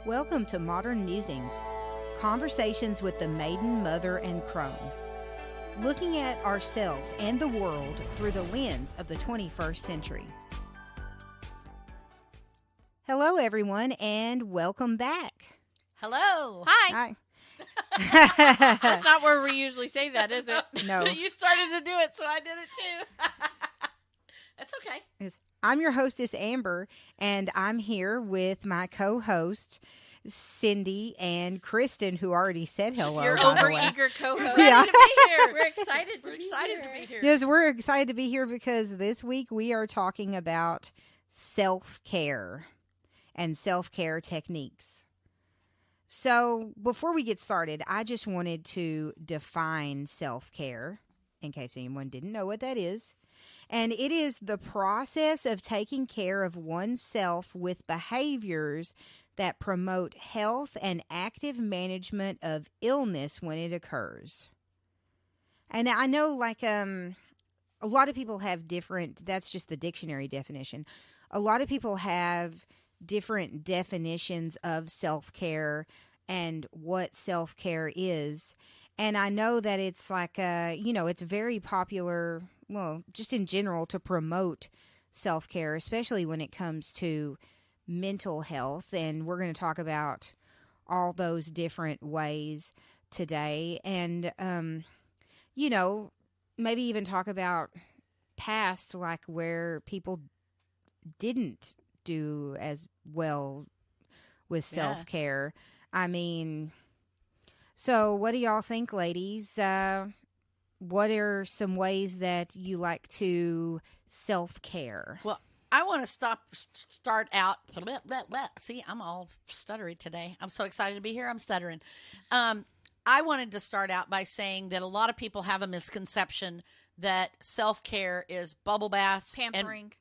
Welcome to Modern Musings, conversations with the maiden, mother, and crone. Looking at ourselves and the world through the lens of the 21st century. Hello, everyone, and welcome back. Hello. Hi. That's not where we usually say that, is it? No. You started to do it, so I did it too. That's okay. Yes. I'm your hostess, Amber, and I'm here with my co-hosts, Cindy and Kristen, who already said hello. Your by the way. over-eager co-host. Yeah. Ready to be here. We're excited to be here. Yes, we're excited to be here because this week we are talking about self-care and self-care techniques. So before we get started, I just wanted to define self-care in case anyone didn't know what that is. And it is the process of taking care of oneself with behaviors that promote health and active management of illness when it occurs. And I know a lot of people have different, that's just the dictionary definition. A lot of people have different definitions of self-care and what self-care is. And I know that it's it's very popular, well, just in general, to promote self-care, especially when it comes to mental health. And we're going to talk about all those different ways today. And, maybe even talk about past, like where people didn't do as well with self-care. I mean, so what do y'all think, ladies? What are some ways that you like to self-care? Well, I want to start out. See, I'm all stuttery today. I'm so excited to be here. I'm stuttering. I wanted to start out by saying that a lot of people have a misconception that self-care is bubble baths,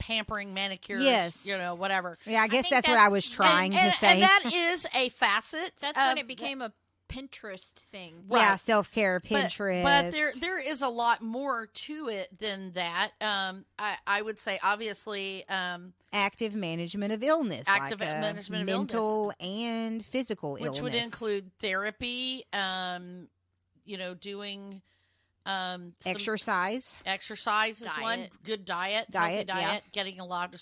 pampering, manicures, yes, whatever. Yeah, I guess that's what I was trying to say. And that is a facet. That's when it became a Pinterest thing. Right. Yeah, self-care, Pinterest. But there is a lot more to it than that. I would say, obviously, active management of illness. Management of mental and physical illness. Which would include therapy, doing exercise. Exercise is one. Good diet, healthy diet, yeah. Getting a lot of,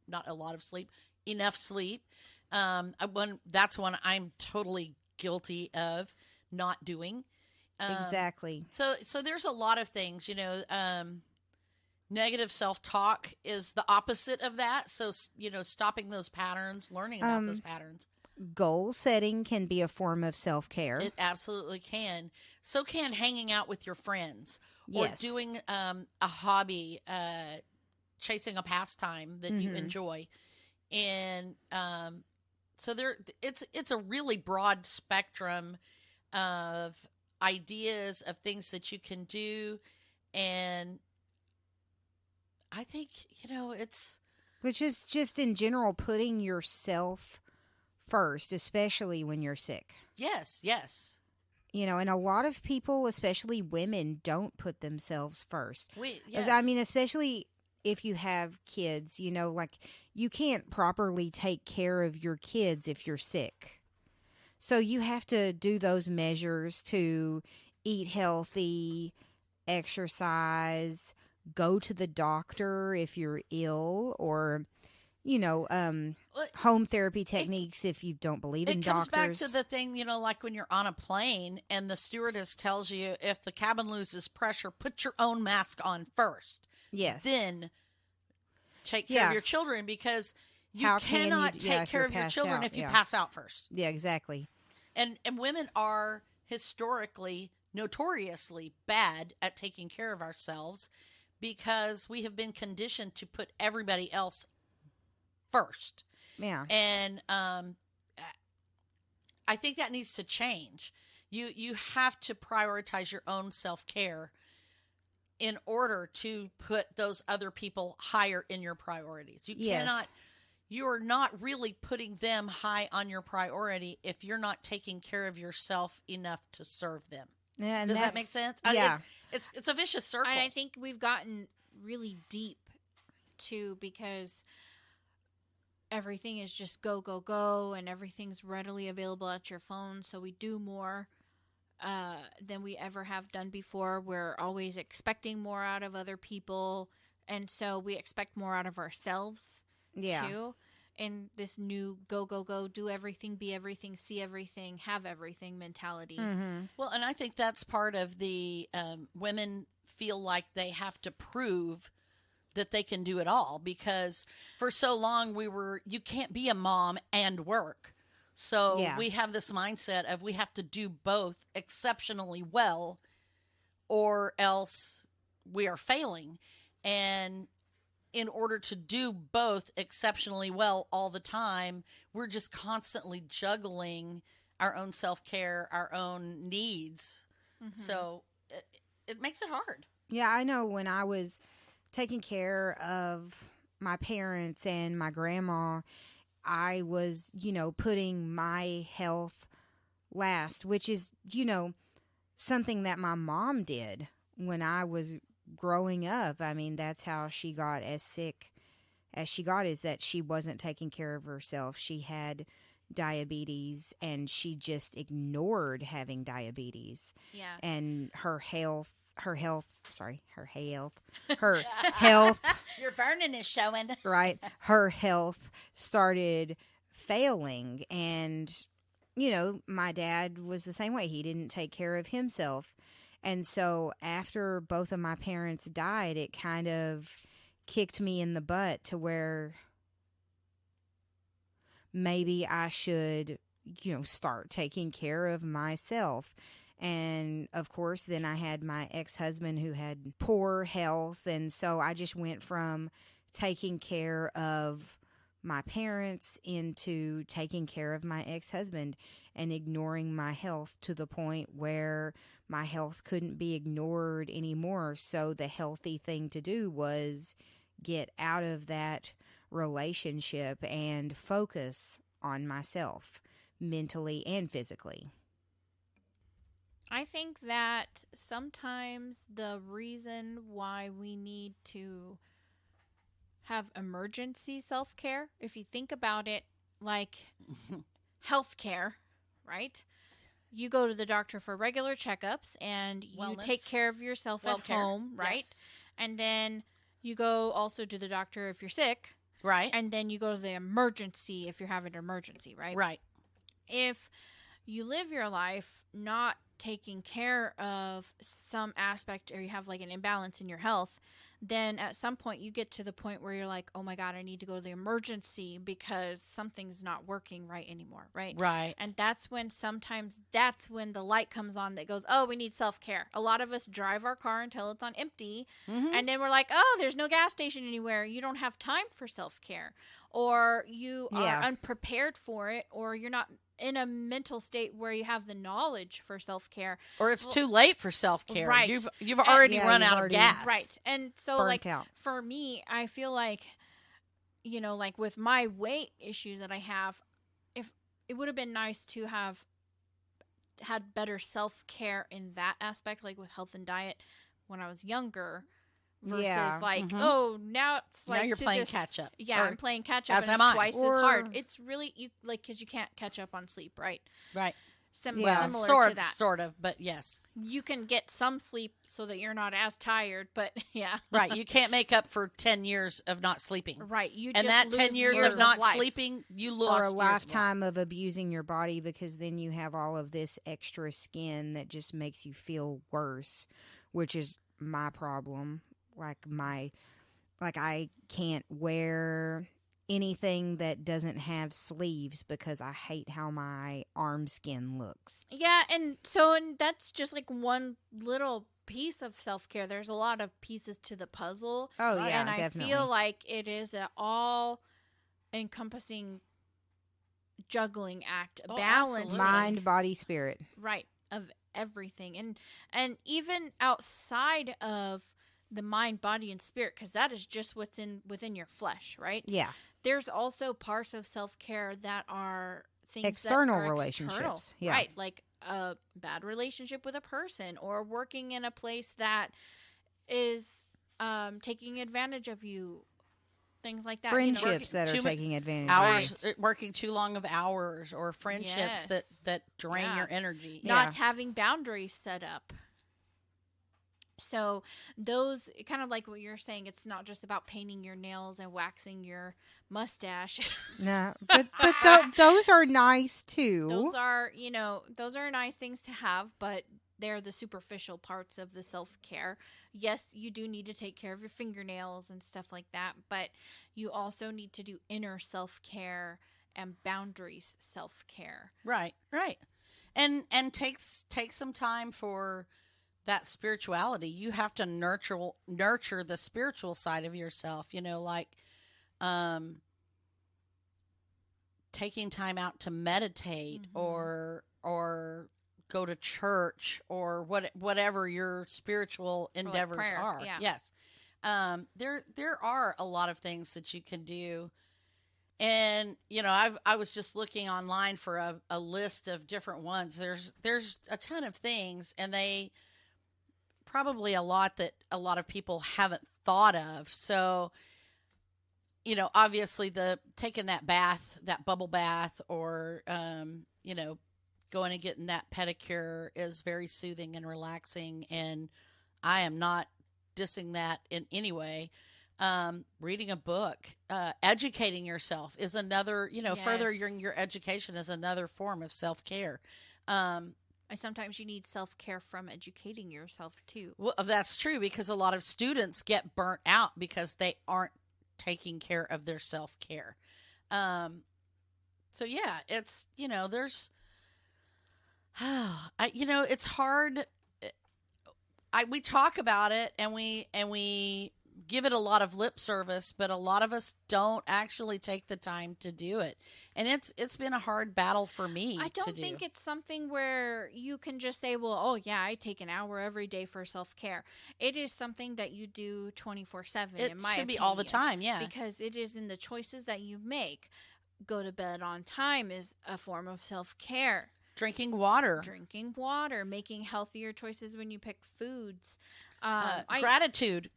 not a lot of sleep, enough sleep. That's one I'm totally guilty of not doing. Exactly. So there's a lot of things, negative self-talk is the opposite of that. So, stopping those patterns, learning about those patterns. Goal setting can be a form of self-care. It absolutely can. So can hanging out with your friends or doing a hobby, chasing a pastime that you enjoy. And so it's a really broad spectrum of ideas of things that you can do. And I think, which is just in general putting yourself first, especially when you're sick. Yes. And a lot of people, especially women, don't put themselves first. Yes. I mean, especially if you have kids, you can't properly take care of your kids if you're sick. So you have to do those measures to eat healthy, exercise, go to the doctor if you're ill, or home therapy techniques if you don't believe in doctors. It comes back to the thing, like when you're on a plane and the stewardess tells you if the cabin loses pressure, put your own mask on first. Yes. Then take care of your children, because you cannot take care of your children if you pass out first. Yeah, exactly. And women are historically notoriously bad at taking care of ourselves because we have been conditioned to put everybody else first. Yeah. And I think that needs to change. You have to prioritize your own self-care in order to put those other people higher in your priorities. You're not really putting them high on your priority if you're not taking care of yourself enough to serve them. Yeah, Does that make sense? Yeah. It's a vicious circle. And I think we've gotten really deep too, because everything is just go, go, go, and everything's readily available at your phone. So we do more than we ever have done before. We're always expecting more out of other people. And so we expect more out of ourselves, too. In this new go, go, go, do everything, be everything, see everything, have everything mentality. Mm-hmm. Well, and I think that's part of the women feel like they have to prove that they can do it all, because for so long you can't be a mom and work. So we have this mindset of we have to do both exceptionally well or else we are failing. And in order to do both exceptionally well all the time, we're just constantly juggling our own self-care, our own needs. Mm-hmm. So it makes it hard. Yeah, I know when I was taking care of my parents and my grandma, I was, putting my health last, which is, something that my mom did when I was growing up. I mean, that's how she got as sick as she got, is that she wasn't taking care of herself. She had diabetes and she just ignored having diabetes. Yeah. And her health, your burning is showing. Right. Her health started failing. And, my dad was the same way. He didn't take care of himself. And so after both of my parents died, it kind of kicked me in the butt to where maybe I should, start taking care of myself. And of course, then I had my ex-husband who had poor health. And so I just went from taking care of my parents into taking care of my ex-husband and ignoring my health to the point where my health couldn't be ignored anymore. So the healthy thing to do was get out of that relationship and focus on myself mentally and physically. I think that sometimes the reason why we need to have emergency self-care, if you think about it, like healthcare, right? You go to the doctor for regular checkups and you take care of yourself at home, right? Yes. And then you go also to the doctor if you're sick. Right. And then you go to the emergency if you're having an emergency, right? Right. If you live your life not taking care of some aspect, or you have like an imbalance in your health, then at some point you get to the point where you're like, oh my God, I need to go to the emergency because something's not working right anymore, right? Right. And that's when the light comes on that goes, oh, we need self-care. A lot of us drive our car until it's on empty, and then we're like, oh, there's no gas station anywhere. You don't have time for self-care, or you are unprepared for it, or you're not in a mental state where you have the knowledge for self-care, or it's too late for self-care. Right. You've already run out of gas. Right. And so for me, I feel like, like with my weight issues that I have, if it would have been nice to have had better self-care in that aspect, like with health and diet when I was younger, versus oh, now it's like, now you're playing catch up. Yeah, I'm playing catch up, and it's twice as hard. It's really because you can't catch up on sleep, right? Right. Similar to that. Sort of, but yes. You can get some sleep so that you're not as tired, but yeah. Right. You can't make up for 10 years of not sleeping. Right. And that 10 years of not sleeping, you lost. Or a lifetime of abusing your body, because then you have all of this extra skin that just makes you feel worse, which is my problem. I can't wear anything that doesn't have sleeves because I hate how my arm skin looks. Yeah, and that's just like one little piece of self-care. There's a lot of pieces to the puzzle. Oh, yeah, and definitely. I feel like it is an all-encompassing juggling act, balance. Mind, body, spirit. Right, of everything. And even outside of the mind, body, and spirit, because that is just what's within your flesh, right? Yeah. There's also parts of self-care that are things external that are relationships. External, yeah. Right, like a bad relationship with a person, or working in a place that is taking advantage of you, things like that. Friendships that are taking advantage hours, working too long of hours, or friendships that drain your energy. Not having boundaries set up. So those, kind of like what you're saying, it's not just about painting your nails and waxing your mustache. No, but those are nice too. Those are nice things to have, but they're the superficial parts of the self-care. Yes, you do need to take care of your fingernails and stuff like that, but you also need to do inner self-care and boundaries self-care. Right. And take some time for that spirituality. You have to nurture the spiritual side of yourself, like taking time out to meditate, or go to church, or whatever your spiritual endeavors are. Yeah. Yes. There are a lot of things that you can do. And, I was just looking online for a list of different ones. There's a ton of things, and they probably a lot that a lot of people haven't thought of. So, obviously taking that bath, that bubble bath, or, going and getting that pedicure is very soothing and relaxing. And I am not dissing that in any way. Reading a book, educating yourself is another, furthering your education is another form of self-care. And sometimes you need self-care from educating yourself too. Well, that's true, because a lot of students get burnt out because they aren't taking care of their self-care. So yeah, it's, there's, it's hard. We talk about it and we give it a lot of lip service, but a lot of us don't actually take the time to do it. And it's been a hard battle for me. I don't think it's something where you can just say, well, oh yeah, I take an hour every day for self-care. It is something that you do 24/7. It in my should be opinion, all the time. Yeah. Because it is in the choices that you make. Go to bed on time is a form of self-care. Drinking water, making healthier choices when you pick foods. Gratitude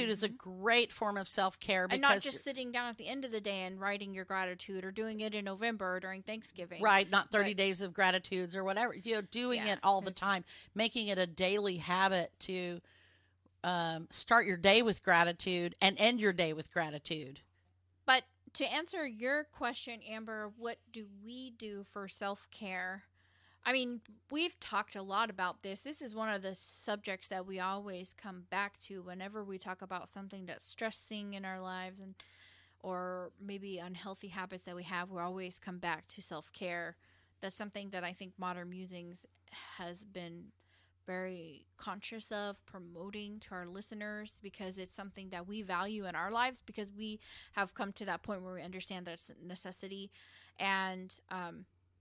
is a great form of self-care, because and not just sitting down at the end of the day and writing your gratitude, or doing it in November or during Thanksgiving. Right, not 30 days of gratitudes or whatever. Doing it all the time, making it a daily habit to start your day with gratitude and end your day with gratitude. But to answer your question, Amber, what do we do for self-care? I mean, we've talked a lot about this. This is one of the subjects that we always come back to whenever we talk about something that's stressing in our lives, or maybe unhealthy habits that we have. We always come back to self-care. That's something that I think Modern Musings has been very conscious of promoting to our listeners, because it's something that we value in our lives, because we have come to that point where we understand that it's a necessity. And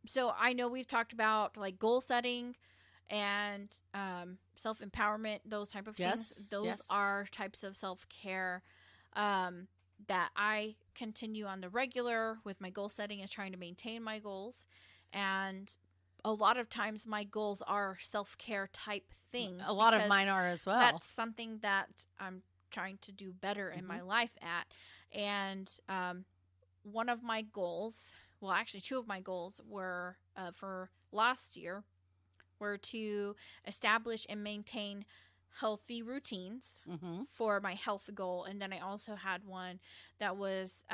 so I know we've talked about like goal setting and self-empowerment, those type of things. Those are types of self-care that I continue on the regular with my goal setting, is trying to maintain my goals. And a lot of times my goals are self-care type things. A lot of mine are as well. That's something that I'm trying to do better in my life at. And one of my goals, well, actually two of my goals were for last year were to establish and maintain healthy routines for my health goal. And then I also had one that was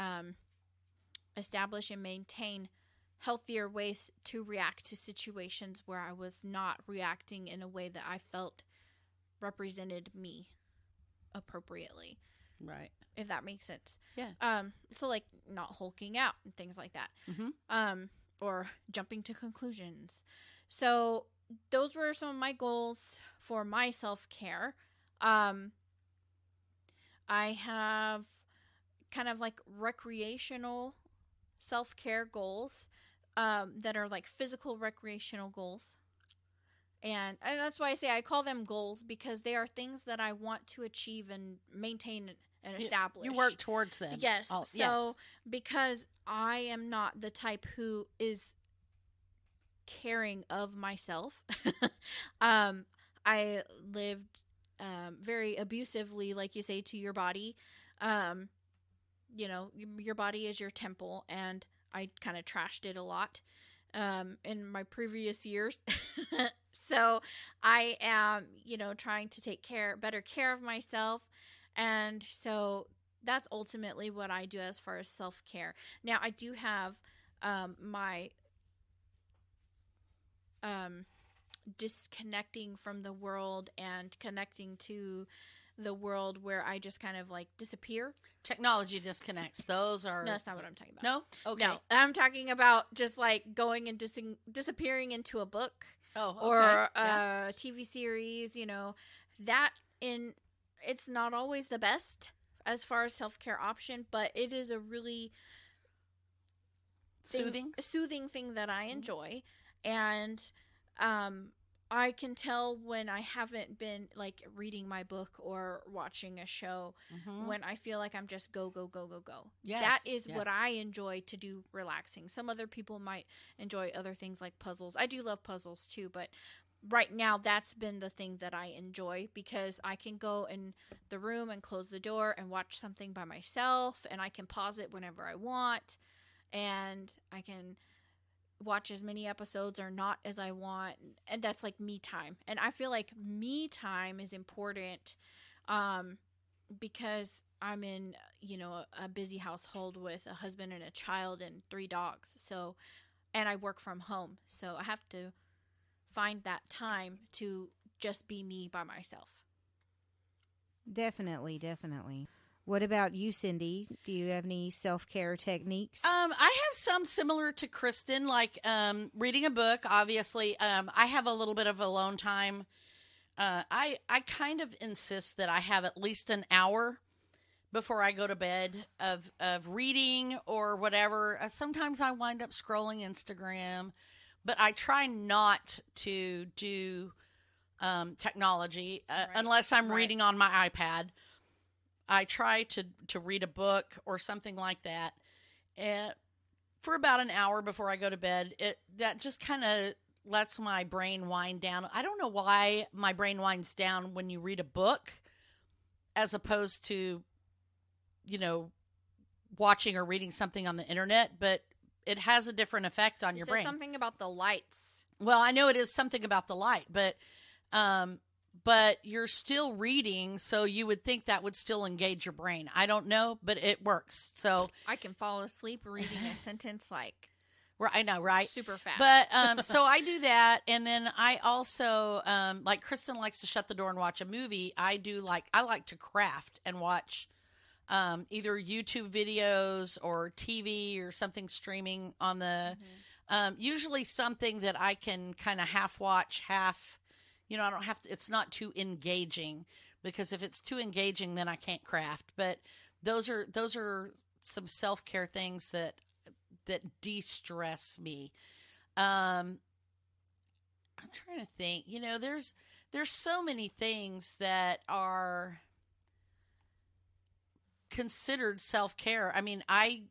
establish and maintain healthier ways to react to situations where I was not reacting in a way that I felt represented me appropriately. Right. If that makes sense. Yeah. So like not hulking out and things like that. Or jumping to conclusions. So those were some of my goals for my self-care. I have kind of like recreational self-care goals that are like physical recreational goals. And that's why I say I call them goals, because they are things that I want to achieve and maintain and establish. You work towards them. Yes. Because I am not the type who is caring of myself. I lived very abusively, like you say, to your body. your body is your temple, and I kind of trashed it a lot in my previous years. So I am, trying to take better care of myself. And so that's ultimately what I do as far as self-care. Now, I do have my disconnecting from the world and connecting to the world where I just kind of like disappear. Technology disconnects. Those are... No, that's not what I'm talking about. No? Okay. No, I'm talking about just like going and disappearing into a book. Oh, okay. Or a TV series, it's not always the best as far as self-care option, but it is a really soothing thing that I enjoy. And I can tell when I haven't been like reading my book or watching a show, when I feel like I'm just go. Yes, that is what I enjoy to do relaxing. Some other people might enjoy other things like puzzles. I do love puzzles too, but right now that's been the thing that I enjoy, because I can go in the room and close the door and watch something by myself, and I can pause it whenever I want, and I can watch as many episodes or not as I want, and that's like me time. And I feel like me time is important because I'm in a busy household with a husband and a child and 3 dogs, so, and I work from home, so I have to find that time to just be me by myself. Definitely. What about you, Cindy? Do you have any self-care techniques? I have some similar to Kristen, like reading a book, obviously. I have a little bit of alone time. I kind of insist that I have at least an hour before I go to bed of reading or whatever. Sometimes I wind up scrolling Instagram, but I try not to do technology unless I'm reading on my iPad. I try to read a book or something like that for about an hour before I go to bed. That just kind of lets my brain wind down. I don't know why my brain winds down when you read a book as opposed to, watching or reading something on the internet, but it has a different effect on your brain. Something about the lights. Well, I know it is something about the light, but you're still reading, so you would think that would still engage your brain. I don't know, but it works. So I can fall asleep reading a sentence like... I know, right? Super fast. But so I do that, and then I also like Kristen likes to shut the door and watch a movie. I like to craft and watch either YouTube videos or TV or something streaming on the usually something that I can kind of half watch, half. I don't have to, it's not too engaging, because if it's too engaging, then I can't craft. But those are some self-care things that de-stress me. I'm trying to think, there's so many things that are considered self-care. I mean, I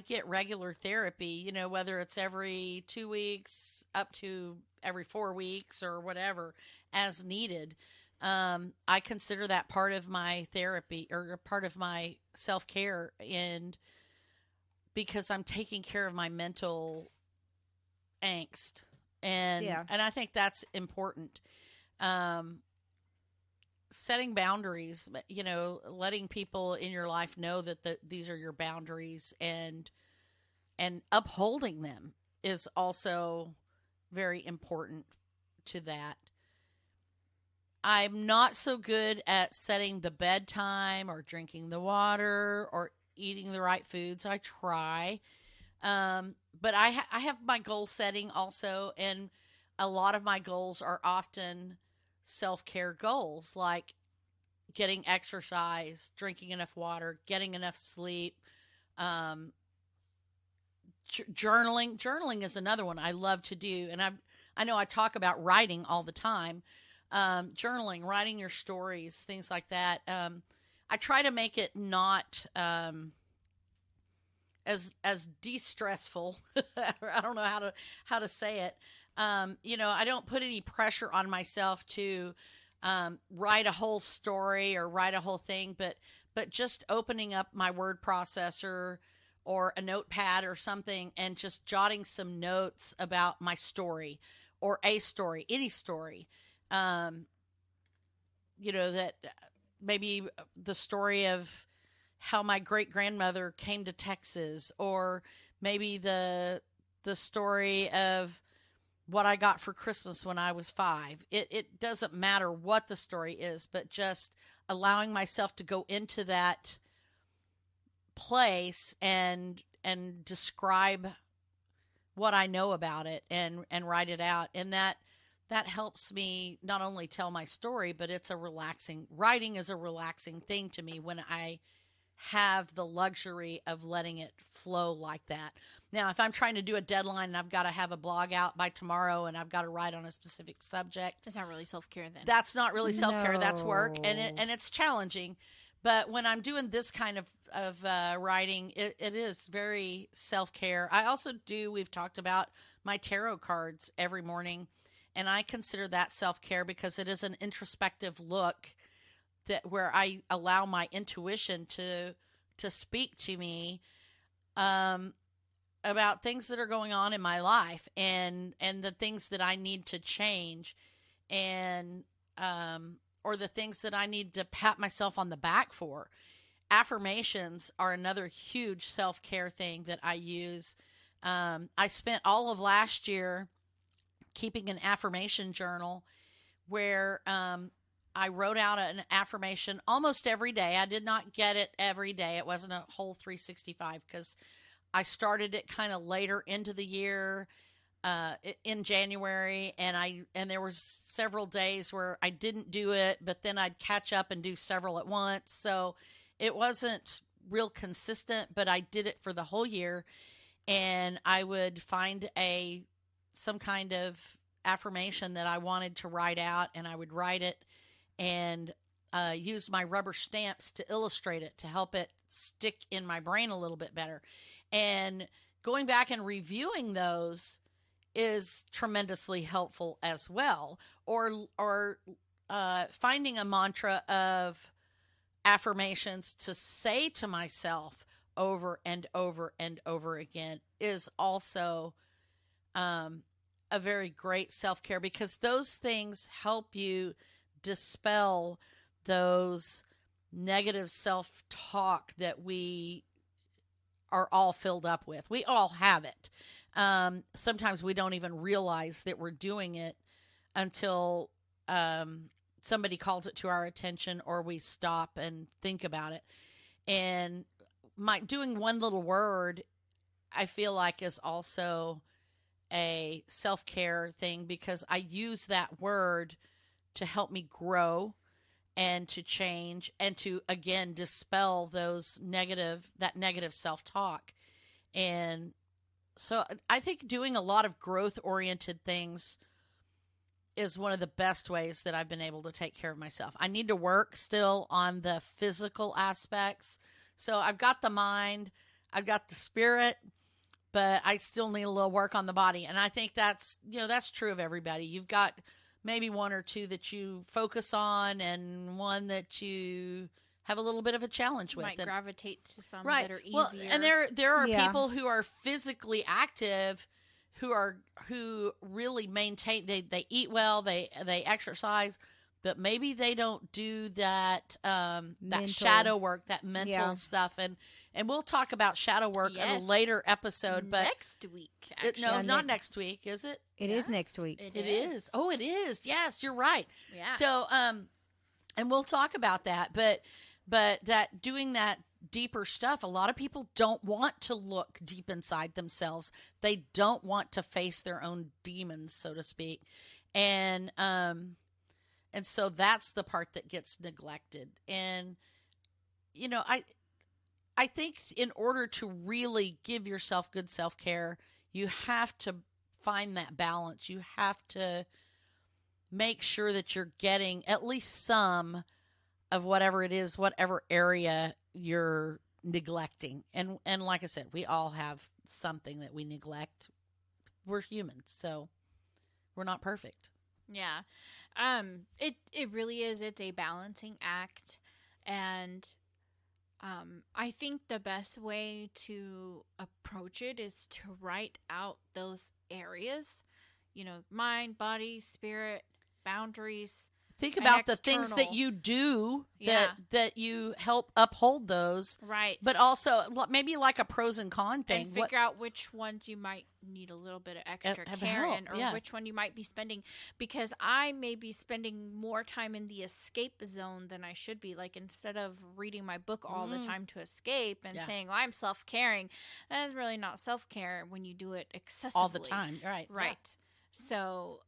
get regular therapy, whether it's every 2 weeks up to every 4 weeks or whatever as needed. I consider that part of my therapy or part of my self-care, and because I'm taking care of my mental angst, and I think that's important. Setting boundaries, letting people in your life know that these are your boundaries, and upholding them is also very important to that. I'm not so good at setting the bedtime or drinking the water or eating the right foods. I try. But I have my goal setting also, and a lot of my goals are often self-care goals, like getting exercise, drinking enough water, getting enough sleep, journaling. Journaling is another one I love to do, and I know I talk about writing all the time. Journaling, writing your stories, things like that. I try to make it not as de-stressful. I don't know how to say it. I don't put any pressure on myself to write a whole story or write a whole thing, but but just opening up my word processor or a notepad or something and just jotting some notes about my story or a story, any story. That maybe the story of how my great grandmother came to Texas, or maybe the story of what I got for Christmas when I was 5. It doesn't matter what the story is, but just allowing myself to go into that place and describe what I know about it and write it out. And that helps me not only tell my story, but writing is a relaxing thing to me when I have the luxury of letting it flow like that. Now, if I'm trying to do a deadline and I've got to have a blog out by tomorrow and I've got to write on a specific subject, it's not really self-care then. That's not really self-care. No. That's work, and it's challenging. But when I'm doing this kind of writing, it is very self-care. I also we've talked about my tarot cards every morning, and I consider that self-care because it is an introspective look where I allow my intuition to speak to me about things that are going on in my life and the things that I need to change, and or the things that I need to pat myself on the back for. Affirmations are another huge self-care thing that I use. I spent all of last year keeping an affirmation journal where I wrote out an affirmation almost every day. I did not get it every day. It wasn't a whole 365 because I started it kind of later into the year in January, and there was several days where I didn't do it, but then I'd catch up and do several at once. So it wasn't real consistent, but I did it for the whole year, and I would find some kind of affirmation that I wanted to write out, and I would write it and use my rubber stamps to illustrate it to help it stick in my brain a little bit better. And going back and reviewing those is tremendously helpful as well. Or finding a mantra of affirmations to say to myself over and over and over again is also a very great self-care, because those things help you dispel those negative self-talk that we are all filled up with. We all have it. Sometimes we don't even realize that we're doing it until somebody calls it to our attention or we stop and think about it. And doing one little word, I feel like, is also a self-care thing, because I use that word to help me grow and to change and to, again, dispel that negative self-talk. And so I think doing a lot of growth-oriented things is one of the best ways that I've been able to take care of myself. I need to work still on the physical aspects. So I've got the mind, I've got the spirit, but I still need a little work on the body. And I think that's true of everybody. You've got maybe one or two that you focus on and one that you have a little bit of a challenge with. Might gravitate to some right. that are easier. Well, and there are people who are physically active who really maintain, they eat well, they exercise, but maybe they don't do that shadow work, that mental stuff. And we'll talk about shadow work in a later episode. But next week, actually. No, not next week, is it? It is next week. It is. Oh, it is. Yes, you're right. Yeah. So, and we'll talk about that. But that doing that deeper stuff, a lot of people don't want to look deep inside themselves. They don't want to face their own demons, so to speak. And so that's the part that gets neglected. And, I think in order to really give yourself good self-care, you have to find that balance. You have to make sure that you're getting at least some of whatever it is, whatever area you're neglecting. And like I said, we all have something that we neglect. We're humans, so we're not perfect. Yeah. It really is. It's a balancing act. And I think the best way to approach it is to write out those areas, mind, body, spirit, boundaries. Think about the things that you do that you help uphold those. Right. But also maybe like a pros and cons thing. And figure out which ones you might need a little bit of extra care in, or which one you might be spending. Because I may be spending more time in the escape zone than I should be. Like, instead of reading my book all the time to escape and saying, well, I'm self-caring, that's really not self-care when you do it excessively. All the time. Right. Right. Yeah. So,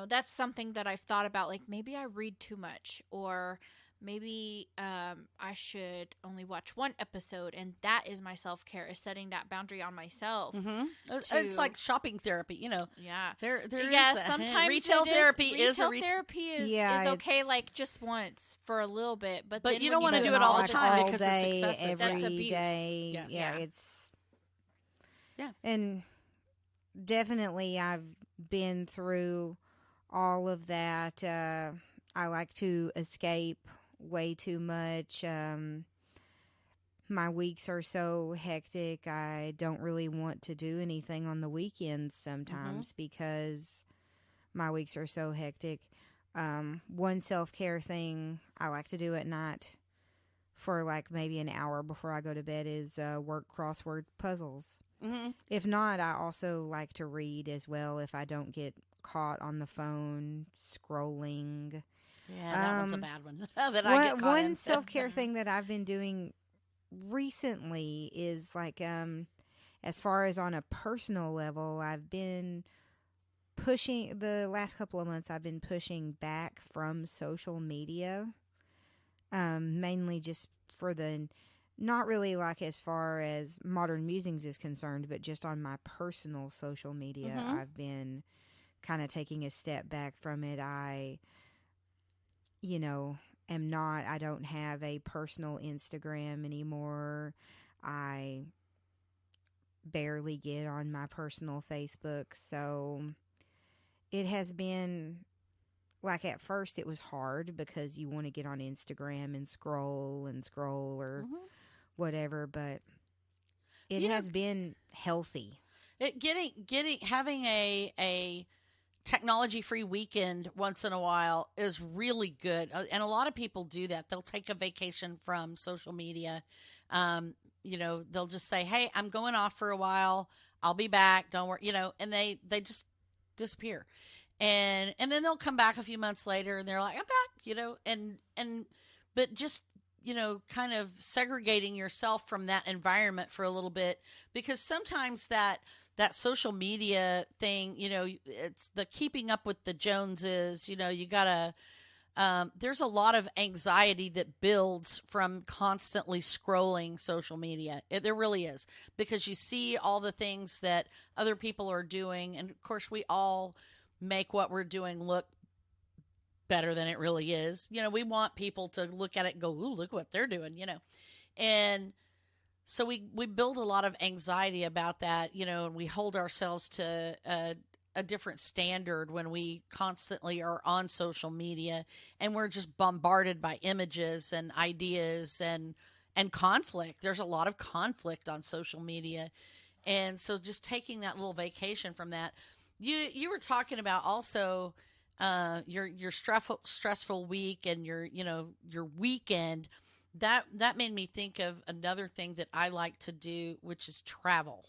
that's something that I've thought about. Like, maybe I read too much, or maybe I should only watch one episode, and that is my self-care, is setting that boundary on myself. It's like shopping therapy, Yeah. There sometimes retail therapy is okay, like just once for a little bit, but you don't want to do it all the time because day, it's excessive. Every That's abuse. day. Yeah, it's and definitely I've been through all of that. I like to escape way too much. My weeks are so hectic. I don't really want to do anything on the weekends sometimes because my weeks are so hectic. One self-care thing I like to do at night for like maybe an hour before I go to bed is work crossword puzzles. If not, I also like to read as well if I don't get caught on the phone scrolling. Yeah, that one's a bad one. One self-care thing that I've been doing recently is like, as far as on a personal level, I've been pushing, the last couple of months, I've been pushing back from social media, mainly just for not really like as far as Modern Musings is concerned, but just on my personal social media, I've been kind of taking a step back from it. I don't have a personal Instagram anymore. I barely get on my personal Facebook. So it has been, like, at first it was hard because you want to get on Instagram and scroll or whatever, but it has been healthy. Having a technology-free weekend once in a while is really good. And a lot of people do that. They'll take a vacation from social media. They'll just say, hey, I'm going off for a while. I'll be back. Don't worry, and they just disappear. And then they'll come back a few months later and they're like, I'm back, but just, kind of segregating yourself from that environment for a little bit, because sometimes that social media thing, it's the keeping up with the Joneses, you gotta, there's a lot of anxiety that builds from constantly scrolling social media. There really is, because you see all the things that other people are doing. And of course we all make what we're doing look better than it really is. We want people to look at it and go, ooh, look what they're doing, and so we build a lot of anxiety about that, and we hold ourselves to a different standard when we constantly are on social media, and we're just bombarded by images and ideas and conflict. There's a lot of conflict on social media. And so just taking that little vacation from that, you were talking about also your stressful week and your weekend. That made me think of another thing that I like to do, which is travel.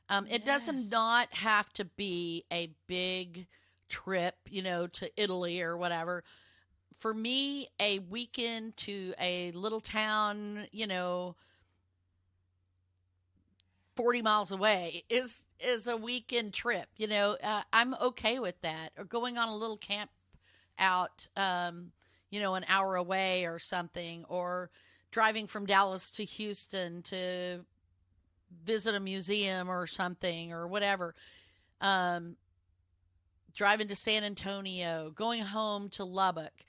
It does not have to be a big trip, to Italy or whatever. For me, a weekend to a little town, 40 miles away is a weekend trip. I'm okay with that. Or going on a little camp out, an hour away or something, or driving from Dallas to Houston to visit a museum or something or whatever. Driving to San Antonio, going home to Lubbock.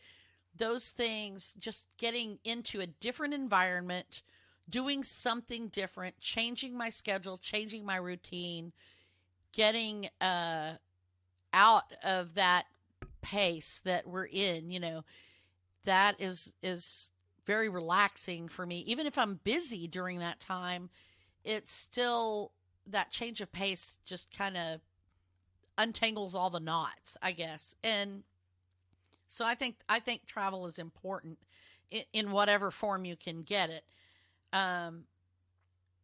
Those things, just getting into a different environment, doing something different, changing my schedule, changing my routine, getting out of that pace that we're in, that is very relaxing for me. Even if I'm busy during that time, it's still that change of pace just kind of untangles all the knots, I guess. And so I think travel is important in whatever form you can get it.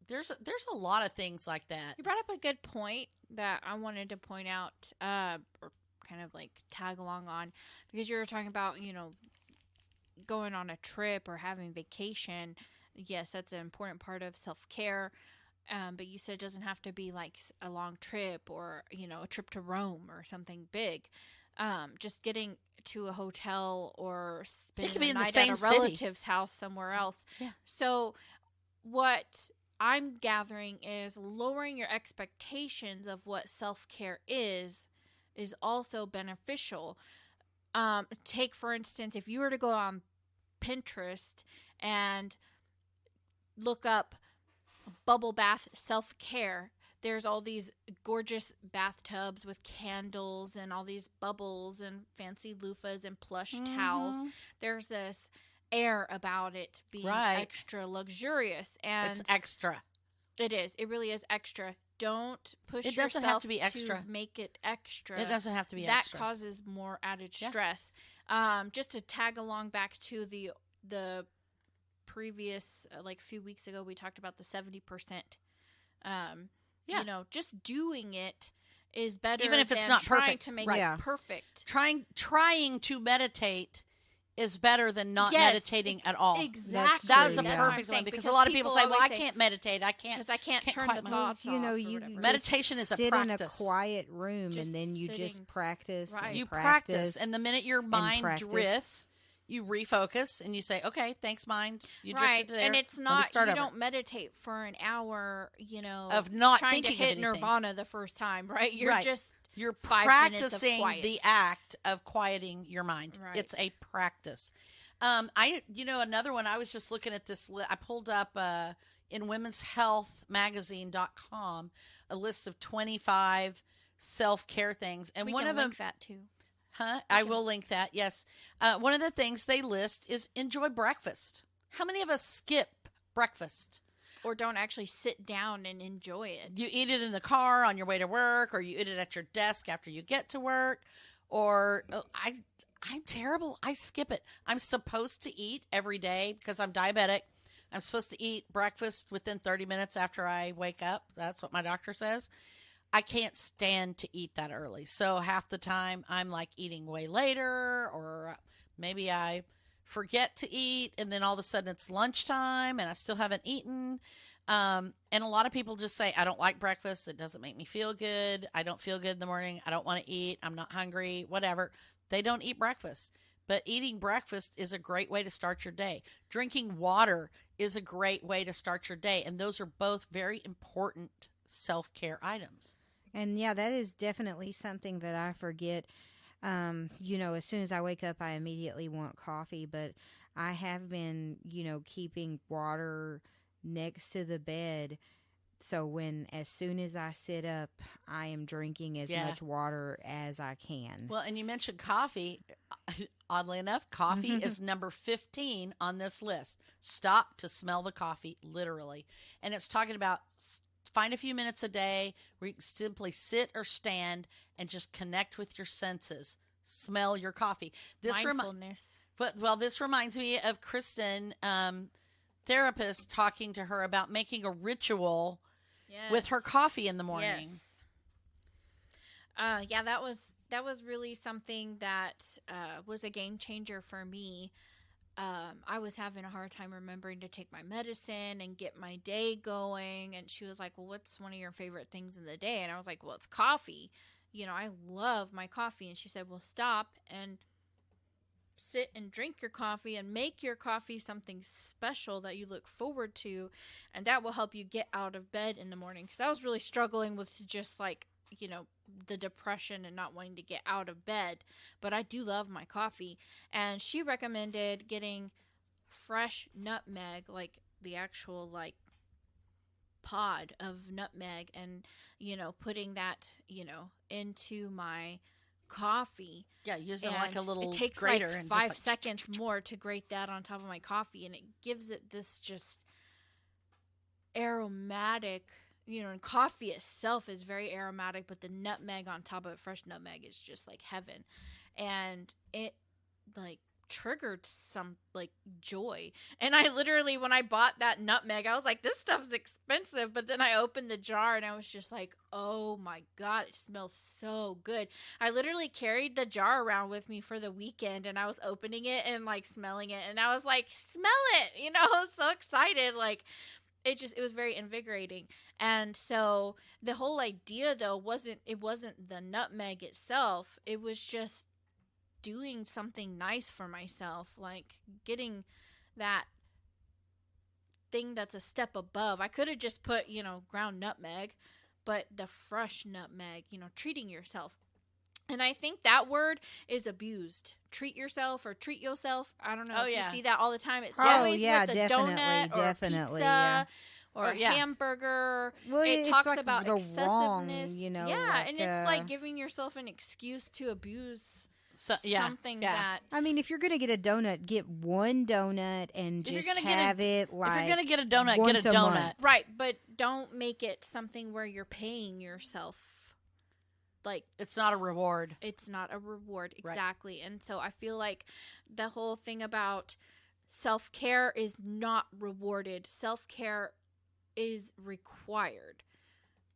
There's a lot of things like that. You brought up a good point that I wanted to point out, or kind of like tag along on, because you were talking about, going on a trip or having vacation. Yes, that's an important part of self-care. But you said it doesn't have to be like a long trip or, a trip to Rome or something big. Just getting to a hotel or spending a night at a relative's house somewhere else. Yeah. So what I'm gathering is lowering your expectations of what self-care is also beneficial. Take, for instance, if you were to go on Pinterest and look up bubble bath self-care, there's all these gorgeous bathtubs with candles and all these bubbles and fancy loofahs and plush towels. There's this air about it being extra luxurious, and it's extra. It is. It really is extra. Don't push yourself. It doesn't have to be extra. To make it extra. It doesn't have to be that extra. That causes more added stress. Just to tag along back to the previous, like a few weeks ago, we talked about the 70%. Just doing it is better, even if it's than not trying perfect. To make it perfect. Trying to meditate is better than not meditating at all. Exactly. That's a perfect one, because a lot of people say, "Well, I can't meditate. I can't because I can't turn the thoughts off." Meditation is a practice. Sit in a quiet room and then you just practice. Right. You practice, and the minute your mind drifts, you refocus and you say, "Okay, thanks, mind. You drifted there." And it's not you don't meditate for an hour, of not trying thinking to hit of anything. Nirvana the first time, right? You're practicing the act of quieting your mind. Right. It's a practice. Another one, I was just looking at this. I pulled up in womenshealthmagazine.com a list of 25 self-care things. And one of them, that too. I will link that. Yes. One of the things they list is enjoy breakfast. How many of us skip breakfast? Or don't actually sit down and enjoy it. You eat it in the car on your way to work, or you eat it at your desk after you get to work. Or I'm terrible. I skip it. I'm supposed to eat every day because I'm diabetic. I'm supposed to eat breakfast within 30 minutes after I wake up. That's what my doctor says. I can't stand to eat that early. So half the time I'm like eating way later, or maybe I forget to eat, and then all of a sudden it's lunchtime and I still haven't eaten. And a lot of people just say, I don't like breakfast. It doesn't make me feel good. I don't feel good in the morning. I don't want to eat. I'm not hungry, whatever. They don't eat breakfast. But eating breakfast is a great way to start your day. Drinking water is a great way to start your day. And those are both very important self-care items. And yeah, that is definitely something that I forget. As soon as I wake up, I immediately want coffee, but I have been, keeping water next to the bed. So as soon as I sit up, I am drinking as much water as I can. Well, and you mentioned coffee. Oddly enough, coffee is number 15 on this list. Stop to smell the coffee, literally. And it's talking about find a few minutes a day where you can simply sit or stand and just connect with your senses. Smell your coffee. Mindfulness. This reminds me of Kristen, therapist, talking to her about making a ritual with her coffee in the morning. Yes. That was really something that was a game changer for me. I was having a hard time remembering to take my medicine and get my day going. And she was like, well, what's one of your favorite things in the day? And I was like, well, it's coffee. I love my coffee. And she said, well, stop and sit and drink your coffee and make your coffee something special that you look forward to. And that will help you get out of bed in the morning. Because I was really struggling with just like, the depression and not wanting to get out of bed. But I do love my coffee. And she recommended getting fresh nutmeg, like the actual like pod of nutmeg, and putting that into my coffee. Yeah, using like a little it takes grater like and 5 seconds more to grate that on top of my coffee, and it gives it this just aromatic, and coffee itself is very aromatic, but the nutmeg on top of it, fresh nutmeg, is just like heaven. And it like triggered some like joy. And I literally, when I bought that nutmeg, I was like, this stuff's expensive. But then I opened the jar and I was just like, oh my God, it smells so good. I literally carried the jar around with me for the weekend, and I was opening it and like smelling it, and I was like, smell it, I was so excited. Like, it was very invigorating. And so the whole idea though wasn't the nutmeg itself. It was just doing something nice for myself, like getting that thing that's a step above. I could have just put, ground nutmeg, but the fresh nutmeg, treating yourself. And I think that word is abused. Treat yourself or treat yourself. I don't know if you see that all the time. It's always with a donut or pizza or a hamburger. Well, it talks like about excessiveness. And it's like giving yourself an excuse to abuse something that... I mean, if you're going to get a donut, get one donut and just have it like... If you're going to get a donut, get a donut. Month. Right, but don't make it something where you're paying yourself. Like, it's not a reward. It's not a reward, exactly. Right. And so I feel like the whole thing about self-care is not rewarded. Self-care is required.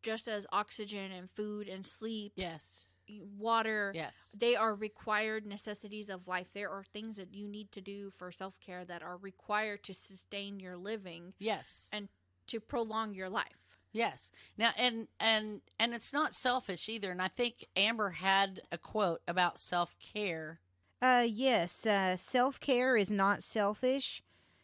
Just as oxygen and food and sleep. Yes. Water. Yes. They are required necessities of life. There are things that you need to do for self-care that are required to sustain your living. Yes. And to prolong your life. Yes. Now, and it's not selfish either. And I think Amber had a quote about self-care. Yes. Self-care is not selfish.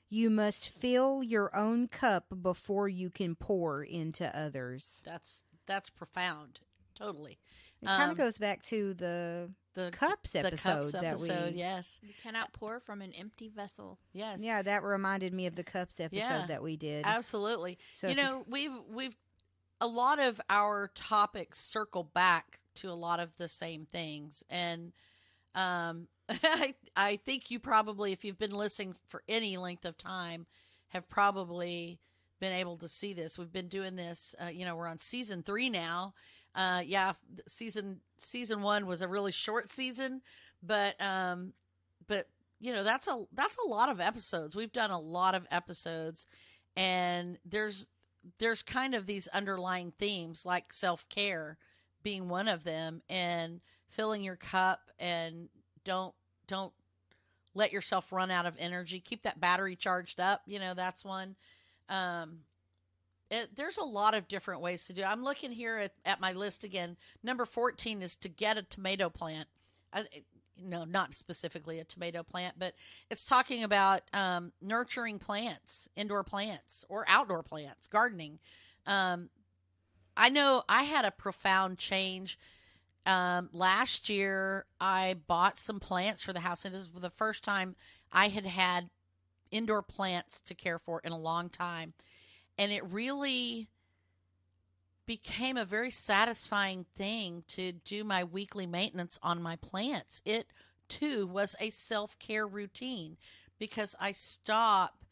You must fill your own cup before you can pour into others. That's profound. Totally. It kind of goes back to the cups episode. Yes. You cannot pour from an empty vessel. Yes. Yeah, that reminded me of the cups episode that we did. Absolutely. So we've a lot of our topics circle back to a lot of the same things, and I think you probably, if you've been listening for any length of time, have probably been able to see this. We've been doing this. We're on season 3 now. Season 1 was a really short season, but that's a lot of episodes. We've done a lot of episodes, and there's kind of these underlying themes like self-care being one of them, and filling your cup, and don't let yourself run out of energy. Keep that battery charged up. That's one. There's a lot of different ways to do it. I'm looking here at my list again. Number 14 is to get a tomato plant. No, not specifically a tomato plant, but it's talking about nurturing plants, indoor plants or outdoor plants, gardening. I know I had a profound change. Last year, I bought some plants for the house, and it was the first time I had indoor plants to care for in a long time. And it really became a very satisfying thing to do my weekly maintenance on my plants. It, too, was a self-care routine because I stop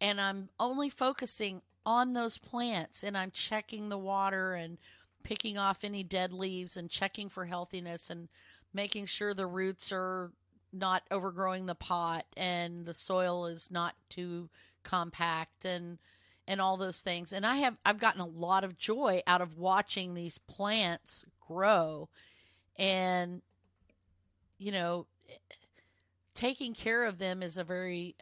and I'm only focusing on those plants, and I'm checking the water and picking off any dead leaves and checking for healthiness and making sure the roots are not overgrowing the pot and the soil is not too compact and all those things. And I've gotten a lot of joy out of watching these plants grow, and taking care of them is a very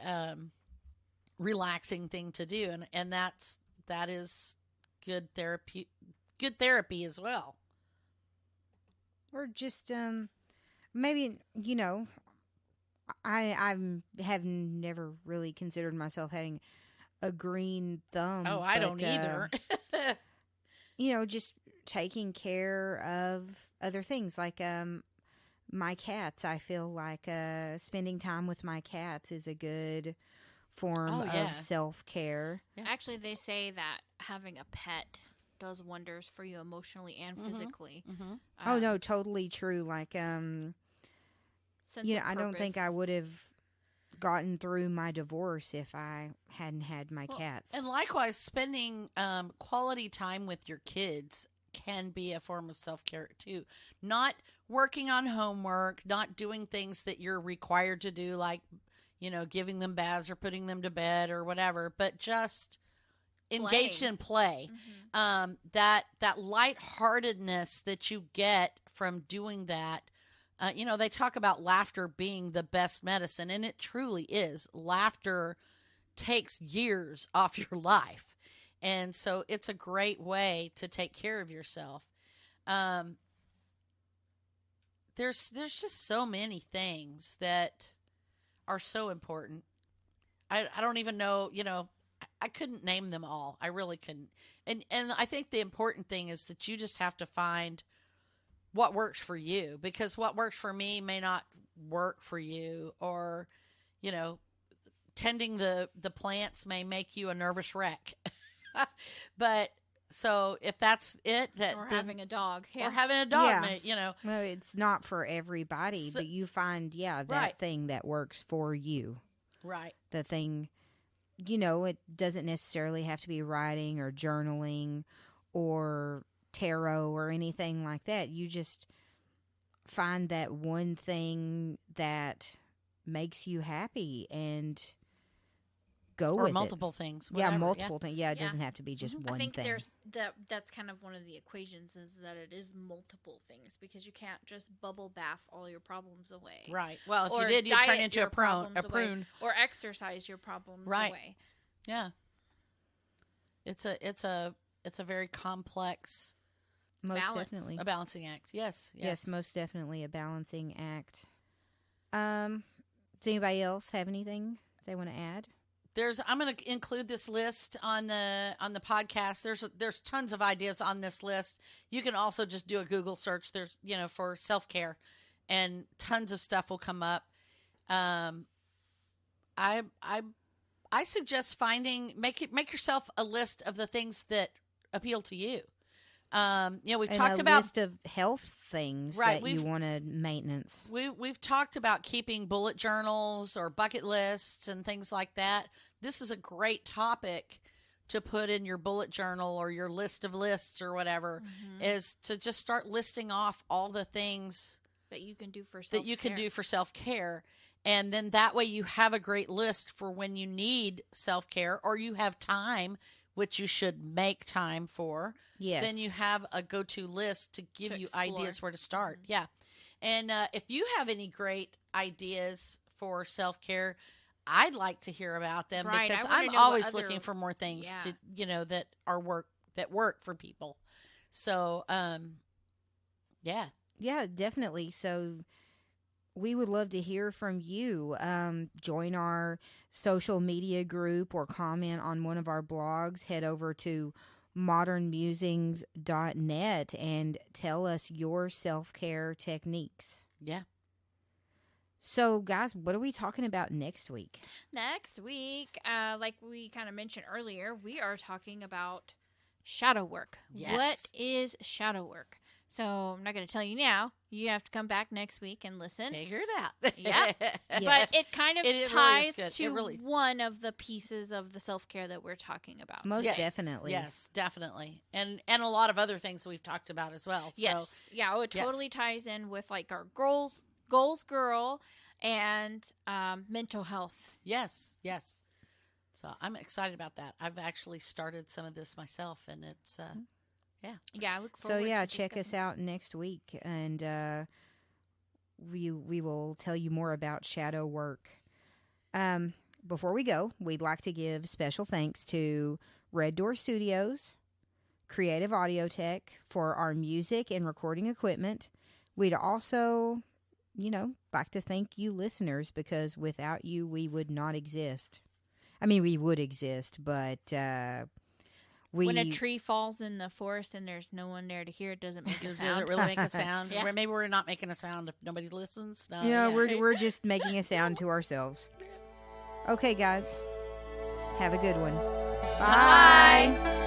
relaxing thing to do, and that is good therapy as well. Or just maybe I have never really considered myself having a green thumb. Oh, I don't either. Just taking care of other things like my cats. I feel like spending time with my cats is a good form of self-care. Yeah. Actually, they say that having a pet does wonders for you emotionally and physically. Oh no, totally true. Like, I don't think I would have gotten through my divorce if I hadn't had my cats. And likewise, spending quality time with your kids can be a form of self-care too. Not working on homework, not doing things that you're required to do, like, giving them baths or putting them to bed or whatever, but just engaged in play. That lightheartedness that you get from doing that. They talk about laughter being the best medicine, and it truly is. Laughter takes years off your life. And so it's a great way to take care of yourself. There's just so many things that are so important. I don't even know, I couldn't name them all. I really couldn't. And I think the important thing is that you just have to find what works for you, because what works for me may not work for you, or, tending the plants may make you a nervous wreck. But so if that's it, having a dog, or having a dog, well, it's not for everybody, but you find, that thing that works for you. Right. The thing, it doesn't necessarily have to be writing or journaling or tarot or anything like that. You just find that one thing that makes you happy and go with it. Or multiple things. Whatever. Multiple things. Yeah, it doesn't have to be just one thing. I think that's kind of one of the equations, is that it is multiple things, because you can't just bubble bath all your problems away. Right. Well, if you did, you'd turn into a prune. Or exercise your problems away. Yeah. It's a very complex, definitely a balancing act. Yes, most definitely a balancing act. Does anybody else have anything they want to add? I'm going to include this list on the podcast. There's tons of ideas on this list. You can also just do a Google search. There's for self-care, and tons of stuff will come up. I suggest make yourself a list of the things that appeal to you. We've talked about a list of health things that you want to maintenance. We've talked about keeping bullet journals or bucket lists and things like that. This is a great topic to put in your bullet journal or your list of lists or whatever, is to just start listing off all the things that you can do for self-care. And then that way you have a great list for when you need self-care, or you have time, which you should make time for. Yes. Then you have a go-to list to give you ideas where to start. Yeah. And if you have any great ideas for self-care, I'd like to hear about them, because I'm always looking for more things to, that work for people. So, yeah. Yeah, definitely. So we would love to hear from you. Join our social media group or comment on one of our blogs. Head over to modernmusings.net and tell us your self-care techniques. Yeah. So, guys, what are we talking about next week? Next week, like we kind of mentioned earlier, we are talking about shadow work. Yes. What is shadow work? So I'm not going to tell you now. You have to come back next week and listen. Figure it out. Yeah. But it kind of ties to one of the pieces of the self-care that we're talking about. Most definitely. Yes, definitely. And a lot of other things we've talked about as well. Yes. So, yeah, it totally ties in with like our goals girl and mental health. Yes. So I'm excited about that. I've actually started some of this myself, and it's yeah, I look forward to check us out next week, and we will tell you more about shadow work. Before we go, we'd like to give special thanks to Red Door Studios, Creative Audio Tech for our music and recording equipment. We'd also, like to thank you listeners, because without you, we would not exist. I mean, we would exist, but when a tree falls in the forest and there's no one there to hear, it doesn't make a sound. Does it really make a sound? Yeah. Maybe we're not making a sound if nobody listens. No, we're just making a sound to ourselves. Okay, guys. Have a good one. Bye.